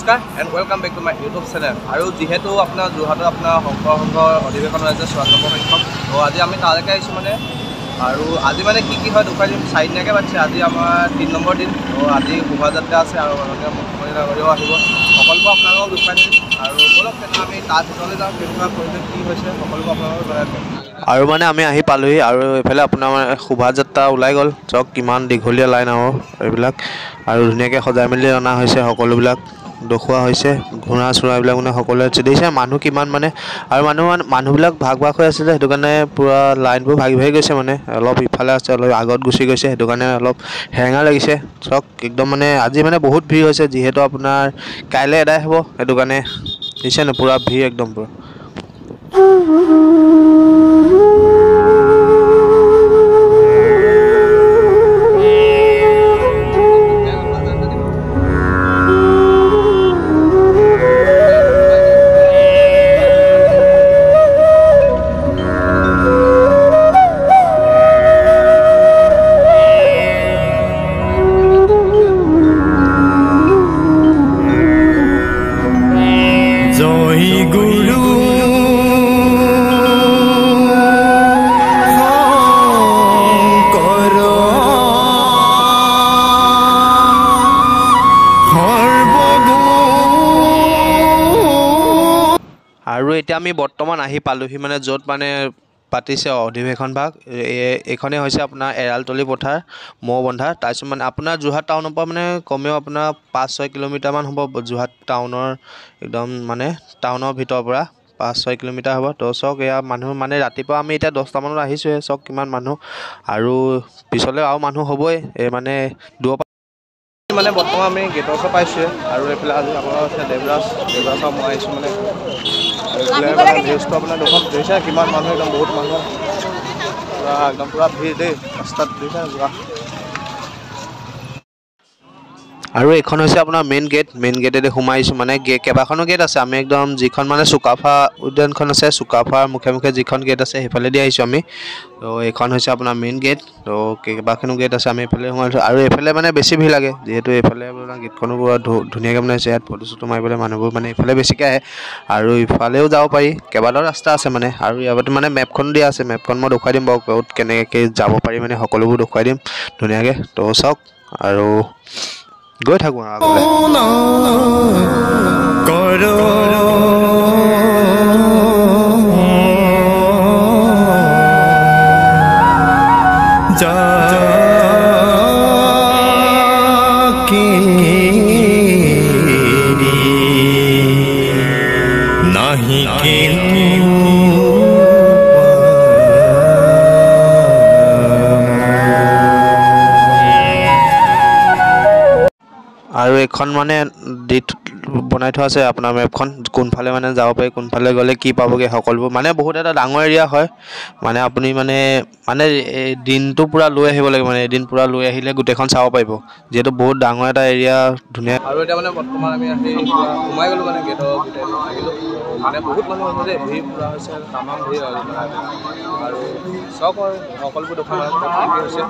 নমস্কাৰ and welcome back to my YouTube channel. আৰু যিহেতু আপোনাৰ যোৰহাটত আপোনাৰ শংকৰ সংঘৰ অধিৱেশন হৈছে 94 সংখ্যক, তো আজি আমি তালৈকে আহিছোঁ মানে। আৰু আজি মানে কি হয় দেখুৱাই দিম। 4 দিনীয়াকৈ পাতিছে, আজি আমাৰ 3 নম্বৰ দিন। তো আজি শোভাযাত্ৰা আছে আৰু মাননীয় মুখ্যমন্ত্ৰী ডাঙৰীয়াও আহিব, সকলোবোৰ আপোনালোকক দেখুৱাই দিম। আৰু বলক তেনে আমি তাৰ ভিতৰলৈ যাওঁ, কেনেকুৱা পৰিৱেশ কি হৈছে সকলোবোৰ আপোনালোকক জনাই দিম। আৰু মানে আমি আহি পালোহি আৰু এইফালে আপোনাৰ শোভাযাত্ৰা ওলাই গ'ল। চাওক কিমান দীঘলীয়া লাইন এইবিলাক, আৰু ধুনীয়াকৈ সজাই মেলি অনা হৈছে, সকলোবিলাক দেখুওৱা হৈছে। ঘোঁৰা চোৰাবিলাক মানে সকলোৱে দেখিছে মানুহ কিমান মানে, আৰু মানুহবিলাক ভাগ হৈ আছিলে, সেইটো কাৰণে পূৰা লাইনবোৰ ভাগি গৈছে মানে। অলপ ইফালে আছে, অলপ আগত গুচি গৈছে, সেইটো কাৰণে অলপ হেৰেঙা লাগিছে। চাওক একদম মানে আজি মানে বহুত ভিৰ হৈছে, যিহেতু আপোনাৰ কাইলৈ এদাই হ'ব, সেইটো কাৰণে দেখিছে ন পূৰা ভিৰ একদম পূৰা। আৰু এতিয়া আমি বৰ্তমান আহি পালোহি মানে য'ত মানে পাতিছে অধিৱেশন ভাগ। এইখনেই হৈছে আপোনাৰ এৰালতলি পথাৰ মৌবন্ধা। তাৰপিছত মানে আপোনাৰ যোৰহাট টাউনৰ পৰা মানে কমেও আপোনাৰ 5-6 কিলোমিটাৰমান হ'ব। যোৰহাট টাউনৰ একদম মানে টাউনৰ ভিতৰৰ পৰা 5-6 কিলোমিটাৰ হ'ব। তো চাওক এয়া মানুহ মানে ৰাতিপুৱা আমি এতিয়া 10টামানত আহিছোঁহে, চাওক কিমান মানুহ, আৰু পিছলৈ আৰু মানুহ হ'বই। এই মানে দূৰৰ পৰা মানে বৰ্তমান আমি গেটৰ ওচৰত পাইছোঁহে। আৰু এইফালে আজি আপোনাৰ আছে দেৱৰাজৰ মই আহিছোঁ মানে। এইফালে মানে ভিউজটো আপোনাৰ দুখন ধৰিছে কিমান মানুহ, একদম বহুত মানুহ, একদম পূৰা ভিৰ দেই ৰাস্তাত ধৰিছে যোৱা। আৰু এইখন হৈছে আপোনাৰ মেইন গেটেদি সোমাইছোঁ মানে। কেইবাখনো গেট আছে, আমি একদম যিখন মানে চুকাফা উদ্যানখন আছে, চুকাফাৰ মুখে যিখন গেট আছে সেইফালেদি আহিছোঁ আমি। তো এইখন হৈছে আপোনাৰ মেইন গেট। তো কেইবাখনো গেট আছে, আমি এইফালে সোমাইছোঁ। আৰু এইফালে মানে বেছি ভিৰ লাগে, যিহেতু এইফালে আপোনাৰ গেটখনো পুৰা ধুনীয়াকৈ বনাইছে। ইয়াত ফটো চটো মাৰিবলৈ মানুহবোৰ মানে এইফালে বেছিকৈ আহে। আৰু ইফালেও যাব পাৰি, কেইবাটাও ৰাস্তা আছে মানে। আৰু ইয়াত মানে মেপখন দিয়া আছে, মেপখন মই দেখুৱাই দিম বাৰু, ক'ত কেনেকৈ যাব পাৰি মানে সকলোবোৰ দেখুৱাই দিম ধুনীয়াকৈ। তো চাওক আৰু গৈ থাকোঁ আৰু আগলৈ। আৰু এইখন মানে বনাই থোৱা আছে আপোনাৰ মেপখন, কোনফালে মানে যাব পাৰি, কোনফালে গ'লে কি পাবগৈ সকলোবোৰ মানে। বহুত এটা ডাঙৰ এৰিয়া হয় মানে। আপুনি মানে এই দিনটো পূৰা লৈ আহিব লাগিব মানে, এদিন পূৰা লৈ আহিলে গোটেইখন চাব পাৰিব, যিহেতু বহুত ডাঙৰ এটা এৰিয়া ধুনীয়া। আৰু এতিয়া মানে বৰ্তমান আমি আহি পূৰা সোমাই গ'লোঁ মানে গেটৰ ভিতৰত আহিলোঁ। মানে বহুত মানুহ হৈছে দেই, ভিৰ পূৰা হৈছে, তামাম ভিৰ আৰু চাওক আৰু সকলোবোৰ দোকান কি হৈছে।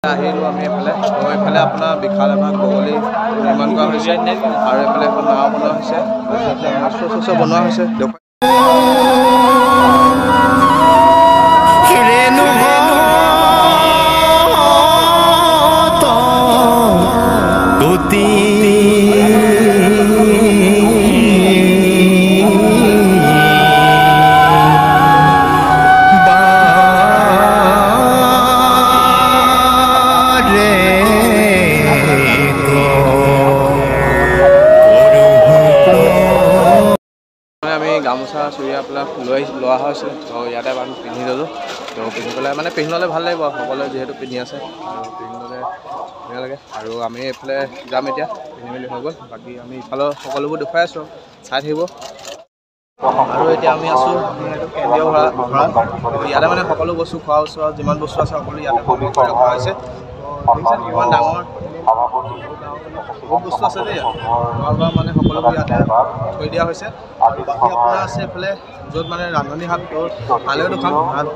আহিলোঁ আমি এইফালে আপোনাৰ বিশাল এভাগ বগলী নিৰ্মাণ কৰা হৈছে, আৰু এইফালে এখন নাও বনোৱা হৈছে, মাছ বনোৱা হৈছে। গামোচা চুৰিয়াবিলাক লোৱা হৈছে। তো ইয়াতে আমি পিন্ধি ল'লোঁ। তো পিন্ধি পেলাই মানে পিন্ধি ল'লে ভাল লাগিব সকলোৱে যিহেতু পিন্ধি আছে আৰু পিন্ধি ল'লে ধুনীয়া লাগে। আৰু আমি এইফালে যাম এতিয়া পিন্ধি মেলি হৈ গ'ল। বাকী আমি ইফালৰ সকলোবোৰ দেখুৱাই আছোঁ, চাই থাকিব। আৰু এতিয়া আমি আছোঁ এইটো কেন্দ্ৰীয় ভঁৰাল। ইয়াতে মানে সকলো বস্তু খোৱা বস্তু যিমান বস্তু আছে সকলো ইয়াতে সংগ্ৰহ কৰি ৰখা হৈছে। দেখিছে কিমান ডাঙৰ বহুত বস্তু আছে দেই ইয়াত। খোৱা বোৱা মানে সকলোবোৰ ইয়াতে থৈ দিয়া হৈছে। আৰু বাকী আপোনাৰ আছে এইফালে য'ত মানে ৰান্ধনি শাক, তালৈও দেখাম। তাত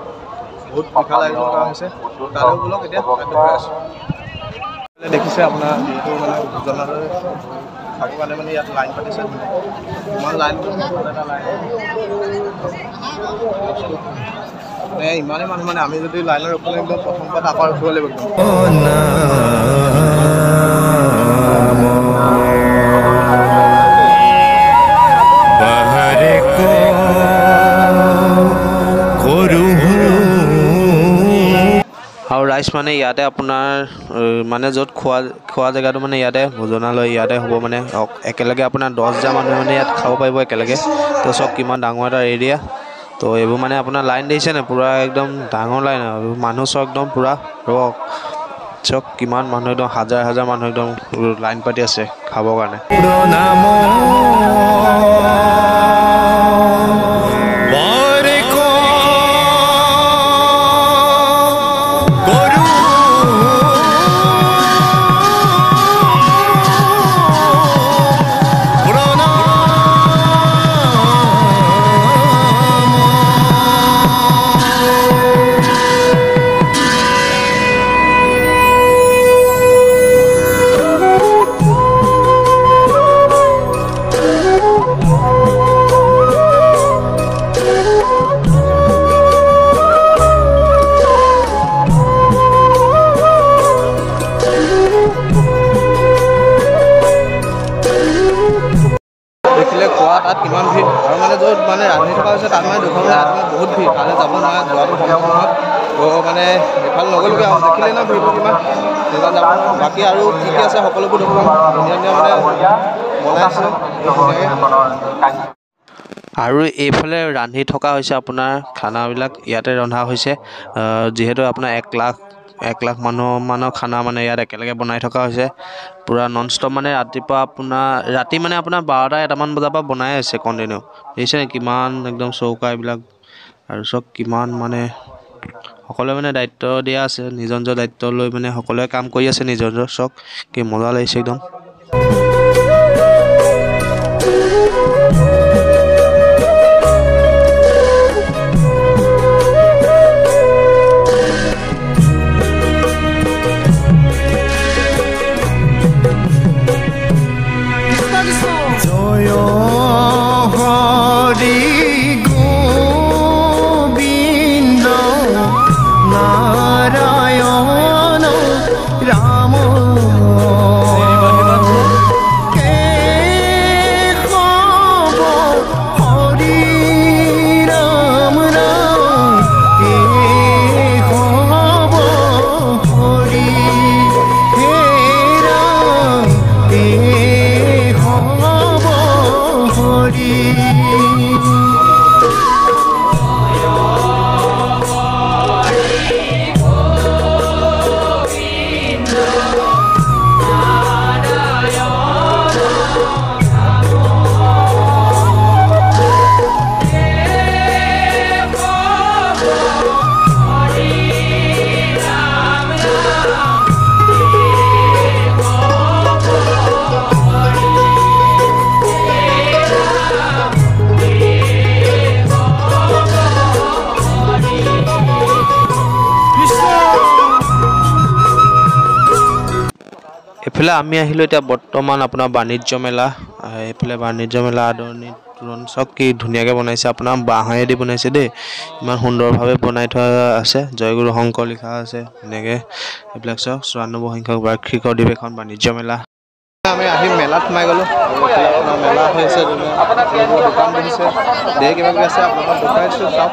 বহুত বিশাল আয়োজন কৰা হৈছে। তালৈও বোলক এতিয়া দেখুৱাই আছোঁ। দেখিছে আপোনাৰ যিহেতু মানে ভোজনালয় খাবৰ কাৰণে মানে ইয়াত লাইন পাতিছে। ইমান লাইন এটা লাইন মানে ইমানেই মানুহ মানে আমি যদি লাইনত ৰখোঁ একদম প্ৰথম পৰা তাৰপৰা ৰখিব লাগিব একদম। আৰু ৰাইচ মানে ইয়াতে আপোনাৰ মানে য'ত খোৱা জেগাটো মানে ইয়াতে ভোজনালয় ইয়াতে হ'ব মানে একেলগে আপোনাৰ 10,000 মানুহে মানে ইয়াত খাব পাৰিব একেলগে। তো চাওক কিমান ডাঙৰ এটা এৰিয়া। তো এইবোৰ মানে আপোনাৰ লাইন দেখিছে নে পূৰা একদম ডাঙৰ লাইন আৰু মানুহ চাওক একদম পূৰা ৰক চাওক কিমান মানুহ একদম হাজাৰ হাজাৰ মানুহ একদম লাইন পাতি আছে খাবৰ কাৰণে। খোৱা তাত কিমান ভিৰ আৰু মানে য'ত মানে ৰান্ধি থকা হৈছে তাত মানে দুখন মানে বহুত ভিৰ। তালৈ যাব নোৱাৰে, যোৱাটো সম্ভৱ নহয়। তো মানে এইফালে নগ'লোগৈ আৰু দেখিলে ন ভিৰটো কিমান সেইকাৰণে যাব। বাকী আৰু কি কি আছে সকলোবোৰ দেখুৱাম। ধুনীয়া ধুনীয়া মানে বনাই আছে আৰু এইফালে ৰান্ধি থকা হৈছে আপোনাৰ খানাবিলাক ইয়াতে ৰন্ধা হৈছে। যিহেতু আপোনাৰ 1 লাখ মানুহৰ খানা মানে ইয়াত একেলগে বনাই থকা হৈছে পূৰা নন ষ্টপ। মানে ৰাতিপুৱা ৰাতি মানে আপোনাৰ 12-1মান বজাৰ পৰা বনাই আছে কণ্টিনিউ। দেখিছেনে কিমান একদম চৌকা এইবিলাক আৰু চব কিমান মানে সকলোৱে মানে দায়িত্ব দিয়া আছে। নিজৰ নিজৰ দায়িত্ব লৈ মানে সকলোৱে কাম কৰি আছে নিজৰ নিজৰ। চব কি মজা লাগিছে একদম। এইফালে আমি আহিলোঁ এতিয়া বৰ্তমান আপোনাৰ বাণিজ্য মেলা। এইফালে বাণিজ্য মেলা আদৰণি তোৰণ চব কি ধুনীয়াকৈ বনাইছে। আপোনাৰ বাঁহেদি বনাইছে দেই, ইমান সুন্দৰভাৱে বনাই থোৱা আছে। জয়গুৰু শংকৰ লিখা আছে এনেকৈ। এইবিলাক চব 94 সংখ্যক বাৰ্ষিক অধিৱেশন বাণিজ্য মেলা। আমি আহি মেলাত সোমাই গ'লোঁ। আপোনাৰ মেলা হৈ আছে, দোকান বহিছে, ধেৰ কিবা কিবি আছে আপোনালোকক দেখুৱাইছোঁ চাওক।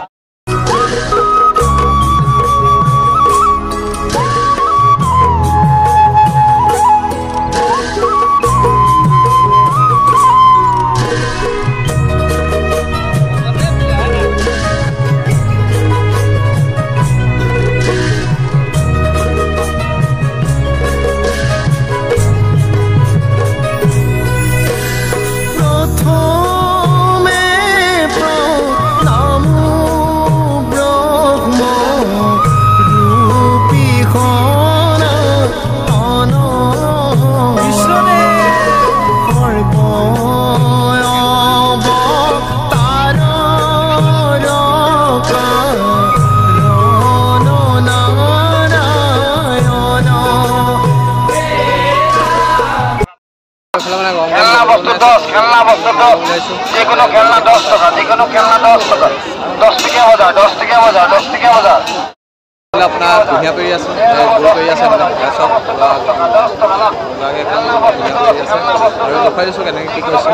খেলনা বস্তু 10 খেলনা বস্তু 10 যে কোনো খেলনা 10 টাকা যে কোনো খেলনা 10 টাকা 10 টাকা বাজার 10 টাকা বাজার 10 টাকা বাজার আপোনাৰ ধুনীয়া কৰি আছে গুড় কৰি আছে মানে চব আৰু দেখুৱাই দিছোঁ কেনেকৈ কি কৰিছে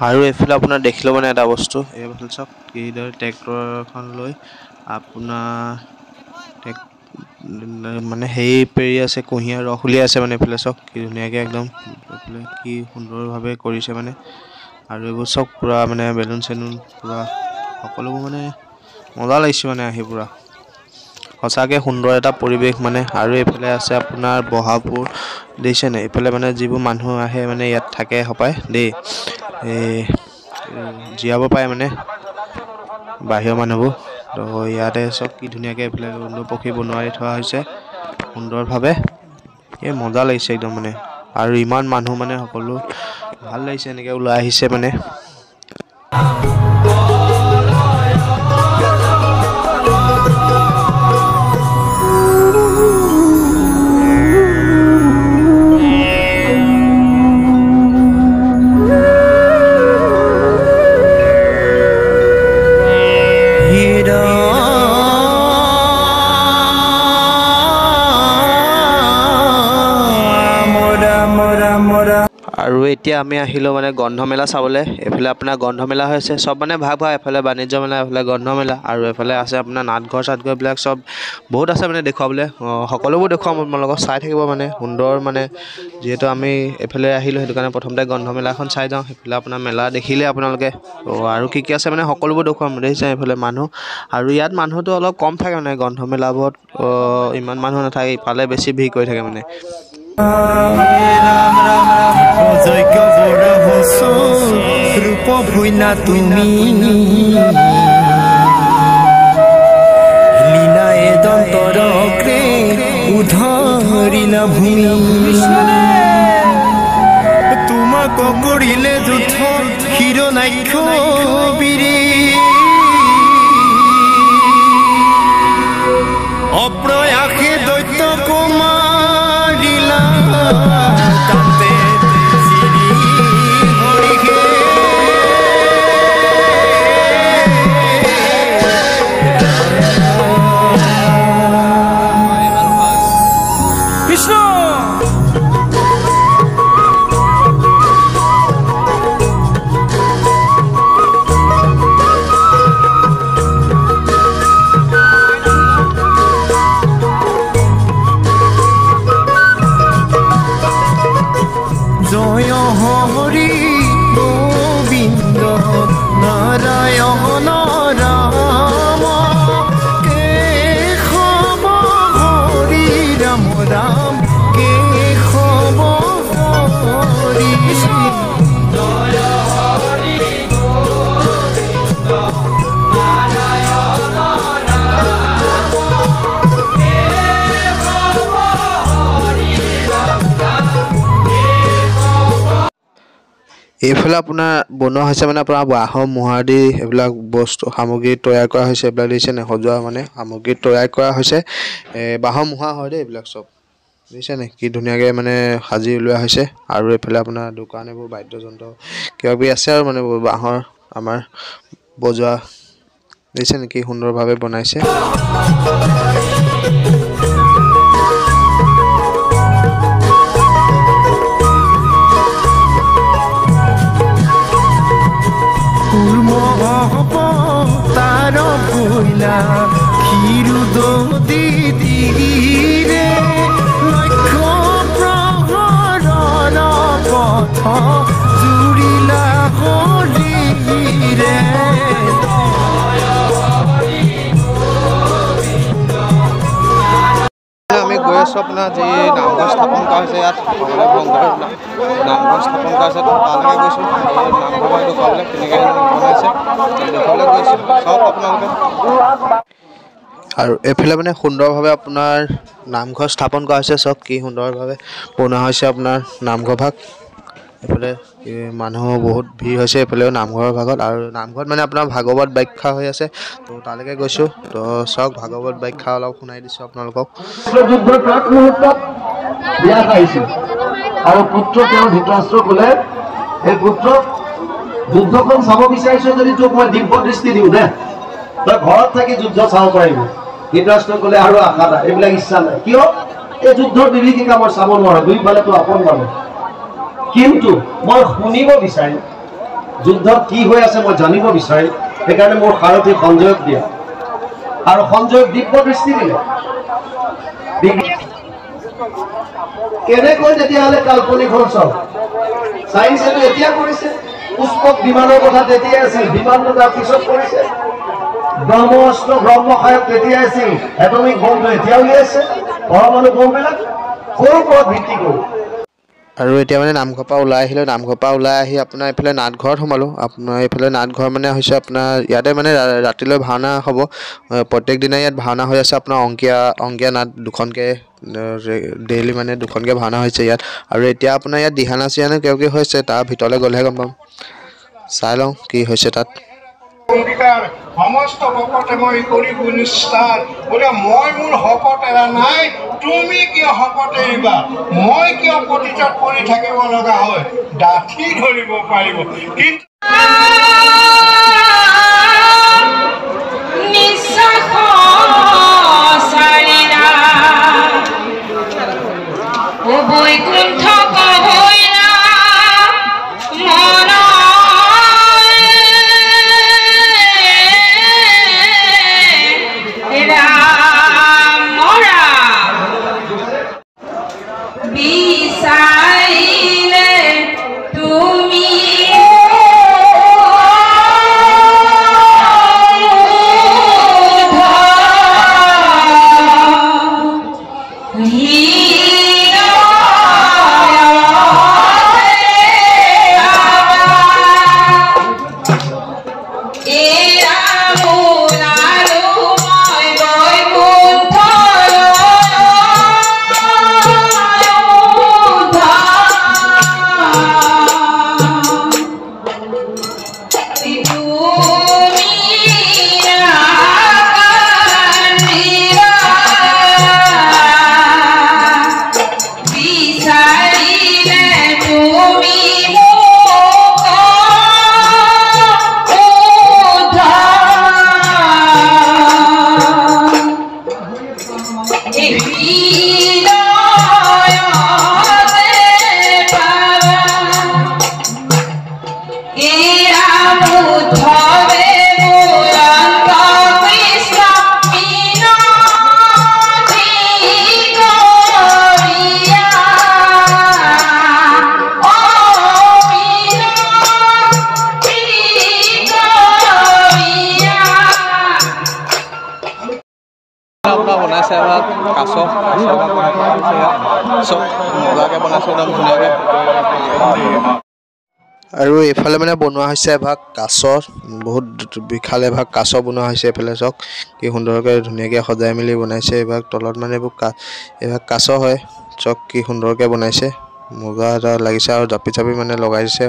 আৰু এইফালে আপোনাৰ দেখিলোঁ মানে এটা বস্তু এইফালে চাওক কিদৰে ট্ৰেক্টৰখন লৈ আপোনাৰ মানে হেৰি পেৰি আছে কুঁহিয়াৰ ৰস উলিয়াই আছে মানে এইফালে চাওক কি ধুনীয়াকৈ একদম এইফালে কি সুন্দৰভাৱে কৰিছে মানে আৰু এইবোৰ চব পূৰা মানে বেলুন চেলুন পূৰা সকলোবোৰ মানে মজা লাগিছে মানে আহি পূৰা সঁচাকৈ সুন্দৰ এটা পৰিৱেশ মানে আৰু এইফালে আছে আপোনাৰ বহাবোৰ দেখিছে নাই এইফালে মানে যিবোৰ মানুহ আহে মানে ইয়াত থাকে সপায় দেই জীয়াব পায় মানে বাহিৰৰ মানুহবোৰ তো ইয়াতে চব কি ধুনীয়াকৈ এইফালে পক্ষী বনোৱাই থোৱা হৈছে সুন্দৰভাৱে এই মজা লাগিছে একদম মানে আৰু ইমান মানুহ মানে সকলো ভাল লাগিছে এনেকৈ ওলাই আহিছে মানে আৰু এতিয়া আমি আহিলোঁ মানে গ্ৰন্থমেলা চাবলৈ এইফালে আপোনাৰ গ্ৰন্থমেলা হৈছে চব মানে ভাগ ভাগ এফালে বাণিজ্য মেলা এফালে গ্ৰন্থমেলা আৰু এফালে আছে আপোনাৰ নাটঘৰ চাটঘৰবিলাক চব বহুত আছে মানে দেখুৱাবলৈ সকলোবোৰ দেখুৱাম আপোনালোকক চাই থাকিব মানে সুন্দৰ মানে যিহেতু আমি এইফালে আহিলোঁ সেইটো কাৰণে প্ৰথমতে গ্ৰন্থমেলাখন চাই যাওঁ সেইফালে আপোনাৰ মেলা দেখিলে আপোনালোকে আৰু কি কি আছে মানে সকলোবোৰ দেখুৱাম দেখিছে এইফালে মানুহ আৰু ইয়াত মানুহটো অলপ কম থাকে মানে গ্ৰন্থমেলাবোৰত ইমান মানুহ নাথাকে ইফালে বেছি ভিৰ কৰি থাকে মানে ৰূপ ভুইনা তুমি লীনায়ে দন্তৰক্ৰে উধৰিলা ভূমি তোমাক কৰিলে যুথ হিৰণাক্ষ বীৰে অপ্ৰয়াসে দৈত্য কুমাৰিলা কান্তে এইফালে আপোনাৰ বনোৱা হৈছে মানে আপোনাৰ বাঁহৰ মোহাৰ দি এইবিলাক বস্তু সামগ্ৰী তৈয়াৰ কৰা হৈছে এইবিলাক দেখিছে নে সজোৱা মানে সামগ্ৰী তৈয়াৰ কৰা হৈছে বাঁহৰ মোহাৰ হয় দেই এইবিলাক চব দেখিছে নে কি ধুনীয়াকৈ মানে সাজি উলিওৱা হৈছে আৰু এইফালে আপোনাৰ দোকান এইবোৰ বাদ্যযন্ত্ৰ কিবা কিবি আছে আৰু মানে বাঁহৰ আমাৰ বজোৱা দেখিছে নে কি সুন্দৰভাৱে বনাইছে তাৰ ভইলা ক্ষীৰু দদি দিৰে লক্ষ্য প্ৰহৰণ পথ জুড়িলা হলিৰে আমি গৈ আছোঁ আপোনাৰ যি নামঘৰ স্থাপন কৰা হৈছে ইয়াত শংকৰদেৱ নামঘৰ স্থাপন কৰা হৈছে তালৈকে গৈছোঁ এই নামঘৰ দেখুৱাবলৈ কেনেকৈ বনাইছে দেখুৱাবলৈ গৈছোঁ চাওক আপোনালোকে আৰু এইফালে মানে সুন্দৰভাৱে আপোনাৰ নামঘৰ স্থাপন কৰা হৈছে চব কি সুন্দৰভাৱে বনোৱা হৈছে আপোনাৰ নামঘৰ ভাগ এইফালে মানুহ বহুত ভিৰ হৈছে এইফালেও নামঘৰৰ ভাগত আৰু নামঘৰত মানে আপোনাৰ ভাগৱত ব্যাখ্যা হৈ আছে তো তালৈকে গৈছোঁ তো চাওক ভাগৱত ব্যাখ্যা অলপ শুনাই দিছোঁ আপোনালোকক যুদ্ধৰ প্ৰাক মুহূৰ্তত বিয়া খাইছিল আৰু পুত্ৰ তেওঁৰ ধৃতৰাষ্ট্ৰ ক'লে এই পুত্ৰক যুদ্ধখন চাব বিচাৰিছ যদি তোক মই দিব্য দৃষ্টি দিওঁ দে তই ঘৰত থাকি যুদ্ধ চাব পাৰিব ধৃতৰাষ্ট্ৰ ক'লে আৰু আশা নাই এইবিলাক ইচ্ছা নাই কিয় এই যুদ্ধৰ বিভীষিকা মই চাব নোৱাৰোঁ দুইফালেতো আপোন মানুহ কিন্তু মই শুনিব বিচাৰিম যুদ্ধত কি হৈ আছে মই জানিব বিচাৰিম সেইকাৰণে মোৰ সাৰথী সঞ্জয়ক দিয়া আৰু সঞ্জয়ক দিব্য দৃষ্টি দিলে কেনেকৈ তেতিয়াহ'লে কাল্পনিক হ'ল চাওক চায়েন্সেটো এতিয়া কৰিছে পুষ্পক বিমানৰ কথা তেতিয়া আছিল বিমানটো তাৰ পিছত কৰিছে ব্ৰহ্মস্ত্ৰ ব্ৰহ্মসায়ক তেতিয়া আছিল এটমিক বমটো এতিয়া উলিয়াইছে পৰমাণু বমবিলাক ক'ৰ ওপৰত ভিত্তি কৰি আৰু এতিয়া মানে নামঘৰৰ পৰা ওলাই আহিলোঁ নামঘৰৰ পৰা ওলাই আহি আপোনাৰ এইফালে নাটঘৰত সোমালোঁ আপোনাৰ এইফালে নাটঘৰ মানে হৈছে আপোনাৰ ইয়াতে মানে ৰাতিলৈ ভাওনা হ'ব প্ৰত্যেক দিনাই ইয়াত ভাওনা হৈ আছে আপোনাৰ অংকীয়া নাট দুখনকৈ ডেইলি মানে দুখনকৈ ভাওনা হৈছে ইয়াত আৰু এতিয়া আপোনাৰ ইয়াত দিহানা চিহানা কিবা কিবি হৈছে তাৰ ভিতৰলৈ গ'লেহে গম পাম চাই লওঁ কি হৈছে তাত সমস্ত ভকতে মই কৰিব নিষ্ঠাৰ বোলে মই মোৰ শপত এৰা নাই তুমি কিয় শপত এৰিবা মই কিয় প্ৰতিজত পৰি থাকিব লগা হয় ডাঠি ধৰিব পাৰিব কিন্তু বনাইছে এভাগ কাছ চব মজাকৈ বনাইছে একদম ধুনীয়াকৈ আৰু এইফালে মানে বনোৱা হৈছে এভাগ কাছ বহুত বিশাল এভাগ কাছ বনোৱা হৈছে এইফালে চাওক কি সুন্দৰকৈ ধুনীয়াকৈ সজাই মেলি বনাইছে এইভাগ তলত মানে এইভাগ কাছ হয় চাওক কি সুন্দৰকৈ বনাইছে মুগা এটা লাগিছে আৰু জাপি চাপি মানে লগাই দিছে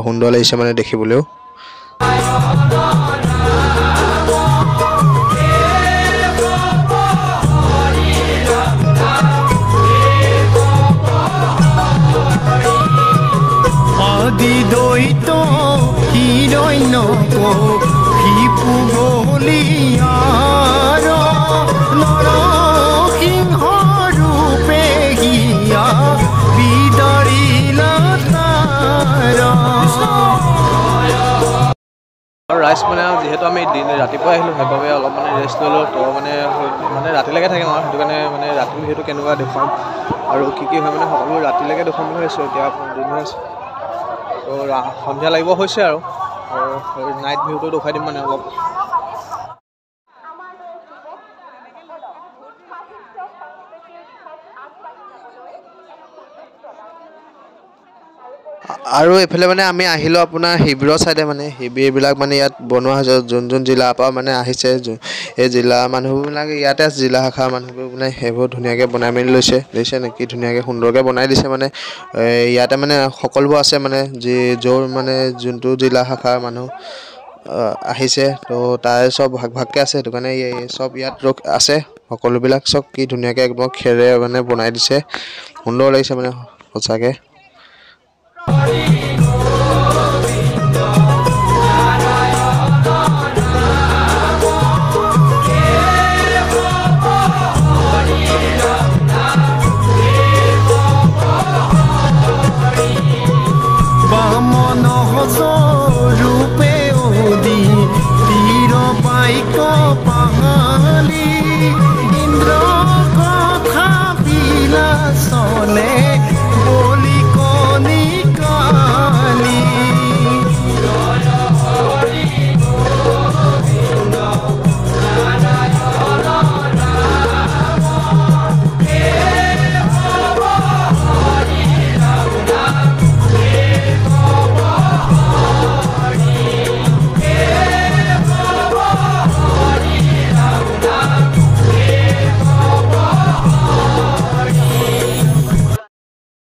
সুন্দৰ লাগিছে মানে দেখিবলৈও আদি দৈত হিৰণ্যক ভিপু বলিয়াৰ নৰসিংহ ৰূপে হিয়া বিদাৰিলা তাৰ আৰু ৰাইজ মানে যিহেতু আমি ৰাতিপুৱা আহিলোঁ সেইবাবে অলপ মানে ৰেষ্ট ল'লোঁ তো মানে ৰাতিলৈকে থাকিম আৰু সেইটো কাৰণে মানে ৰাতি যিহেতু কেনেকুৱা দেখুৱাম আৰু কি হয় মানে সকলো ৰাতিলৈকে দেখুৱাম বুলি ভাবিছোঁ এতিয়া আপোনাৰ দিন হৈ আছে তো সন্ধিয়া লাগিব হৈছে আৰু নাইট ভিউটো দেখুৱাই দিম মানে অলপ আৰু এইফালে মানে আমি আহিলোঁ আপোনাৰ শিৱিৰৰ ছাইডে মানে শিবিৰবিলাক মানে ইয়াত বনোৱা হৈছে যোন জিলাৰ পৰা মানে আহিছে এই জিলাৰ মানুহবিলাক ইয়াতে জিলা শাখাৰ মানুহবোৰ মানে সেইবোৰ ধুনীয়াকৈ বনাই মেলি লৈছে দেখিছে নে কি ধুনীয়াকৈ সুন্দৰকৈ বনাই দিছে মানে ইয়াতে মানে সকলোবোৰ আছে মানে য'ৰ মানে যোনটো জিলা শাখাৰ মানুহ আহিছে তো তাৰে চব ভাগকৈ আছে সেইটো কাৰণে চব ইয়াত আছে সকলোবিলাক চব কি ধুনীয়াকৈ একদম খেৰে মানে বনাই দিছে সুন্দৰ লাগিছে মানে সঁচাকৈ বামন ৰূপে অদি তীৰ পাইক পাহালি ইন্দ্ৰ কথা বিলাসনে বলি কণিকালি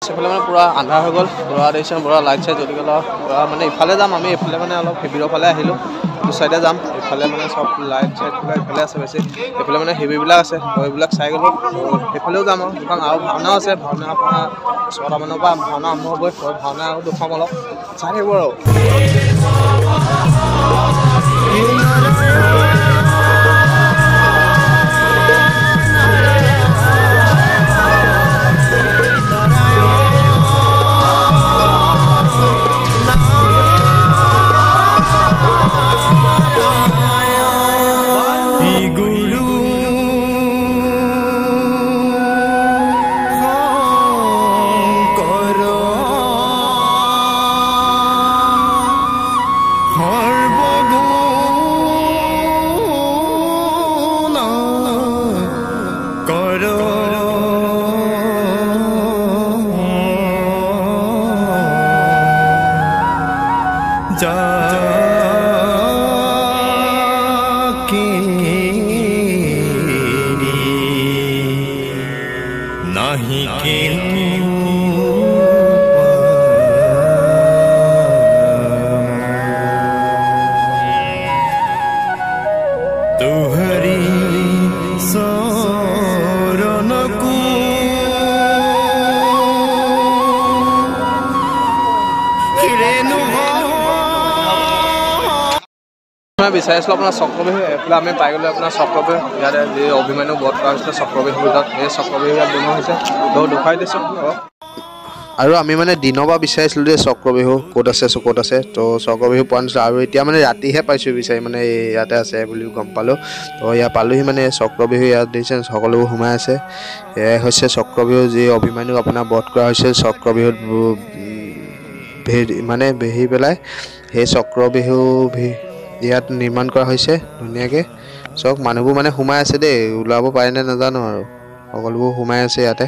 সেইফালে মানে পূৰা আন্ধাৰ হৈ গ'ল পূৰা দেখিছে পূৰা লাইট চাইট জ্বলি গ'ল পূৰা মানে ইফালে যাম আমি এইফালে মানে অলপ শিবিৰৰ ফালে আহিলোঁ ইটো চাইডে যাম এইফালে মানে চব লাইট চাইটবিলাক ইফালে আছে বেছি এইফালে মানে শিবিৰবিলাক আছে তো এইবিলাক চাই গ'লোঁ সেইফালেও যাম আৰু দোকান আৰু ভাওনাও আছে ভাওনা আপোনাৰ 6টা মানৰ পৰা ভাওনা আৰম্ভ হ'বই ভাওনা আৰু দেখুৱাম অলপ চাই থাকিব আৰু नहीं तुहरी शरण को हिरेनु मैं বিচাৰিছিলোঁ আপোনাৰ চক্ৰবিহু এইফালে আমি পাই গ'লোঁ আপোনাৰ চক্ৰবিহু ইয়াতে যি অভিমান্যু বধ কৰা হৈছিলে চক্ৰবিহু ভিতৰত এই চক্ৰবিহু ইয়াত বনোৱা হৈছে তো দেখুৱাই দিছোঁ আৰু আমি মানে দিনৰ পৰা বিচাৰিছিলোঁ যে চক্ৰবিহু ক'ত আছে তো চক্ৰবিহু পোৱা নাছিলোঁ আৰু এতিয়া মানে ৰাতিহে পাইছোঁ বিচাৰি মানে ইয়াতে আছে বুলি গম পালোঁ তো ইয়াত পালোঁহি মানে চক্ৰবিহু ইয়াত দেখিছে সকলোবোৰ সোমাই আছে এয়াই হৈছে চক্ৰবিহু যি অভিমান্যু আপোনাৰ বধ কৰা হৈছিল চক্ৰবিহুত মানে বেহি পেলাই সেই চক্ৰবিহু ইয়াত নিৰ্মাণ কৰা হৈছে ধুনীয়াকৈ চব মানুহবোৰ মানে সোমাই আছে দেই ওলাব পাৰেনে নাজানো আৰু সকলোবোৰ সোমাই আছে ইয়াতে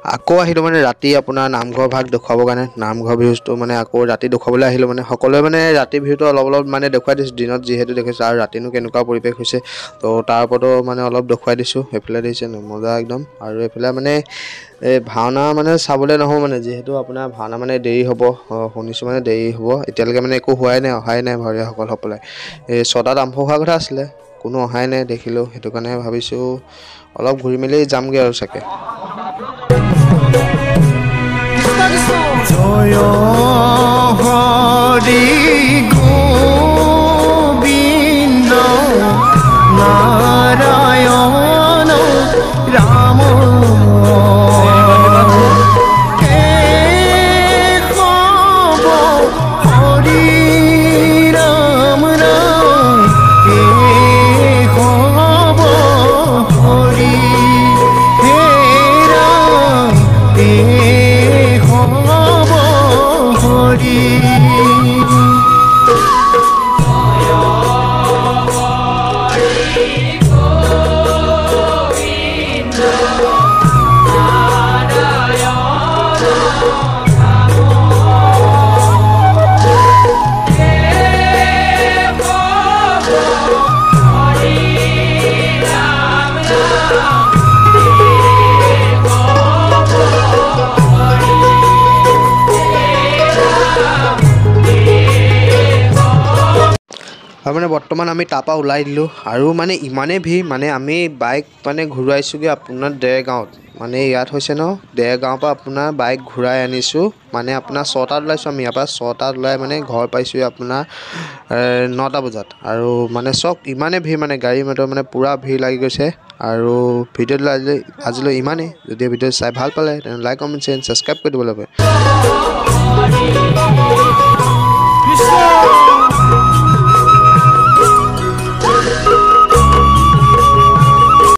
আকৌ আহিলোঁ মানে ৰাতি আপোনাৰ নামঘৰ ভাগ দেখুৱাবৰ কাৰণে নামঘৰ বিহুটো মানে আকৌ ৰাতি দেখুৱাবলৈ আহিলোঁ মানে সকলোৱে মানে ৰাতি বিহুটো অলপ মানে দেখুৱাই দিছোঁ দিনত যিহেতু দেখিছোঁ আৰু ৰাতিনো কেনেকুৱা পৰিৱেশ হৈছে তো তাৰ ওপৰতো মানে অলপ দেখুৱাই দিছোঁ এইফালে দেখিছে মজা একদম আৰু এইফালে মানে এই ভাওনা মানে চাবলৈ নহ'ব মানে যিহেতু আপোনাৰ ভাওনা মানে দেৰি হ'ব শুনিছোঁ মানে দেৰি হ'ব এতিয়ালৈকে মানে একো হোৱাই নাই অহাই নাই ভাৱৰীয়াসকল সকলে এই 6টাত আৰম্ভ হোৱাৰ কথা আছিলে কোনো অহাই নাই দেখিলোঁ সেইটো কাৰণে ভাবিছোঁ অলপ ঘূৰি মেলি যামগৈ আৰু চাগে জয় হৰি গোবিন্দ নাৰায়ণ ৰাম কেশৱ হৰি ৰাম ৰাম কেশৱ হৰি হে ৰাম কেশৱ হৰি আৰু মানে বৰ্তমান আমি তাৰপৰা ওলাই দিলোঁ আৰু মানে ইমানেই ভিৰ মানে আমি বাইক মানে ঘূৰাইছোঁগৈ আপোনাৰ দেৰগাঁৱত মানে ইয়াত হৈছে ন দেৰগাঁৱৰ পৰা আপোনাৰ বাইক ঘূৰাই আনিছোঁ মানে আপোনাৰ 6টাত ওলাইছোঁ আমি ইয়াৰ পৰা 6টাত ওলাই মানে ঘৰ পাইছোঁহি আপোনাৰ 9টা বজাত আৰু মানে চক ইমানেই ভিৰ মানে গাড়ী মটৰ মানে পূৰা ভিৰ লাগি গৈছে আৰু ভিডিঅ'টো আজিলৈ ইমানেই যদি ভিডিঅ'টো চাই ভাল পালে তেনে লাইক কমেণ্ট শ্বেয়াৰ ছাবস্ক্ৰাইব কৰি দিব লাগে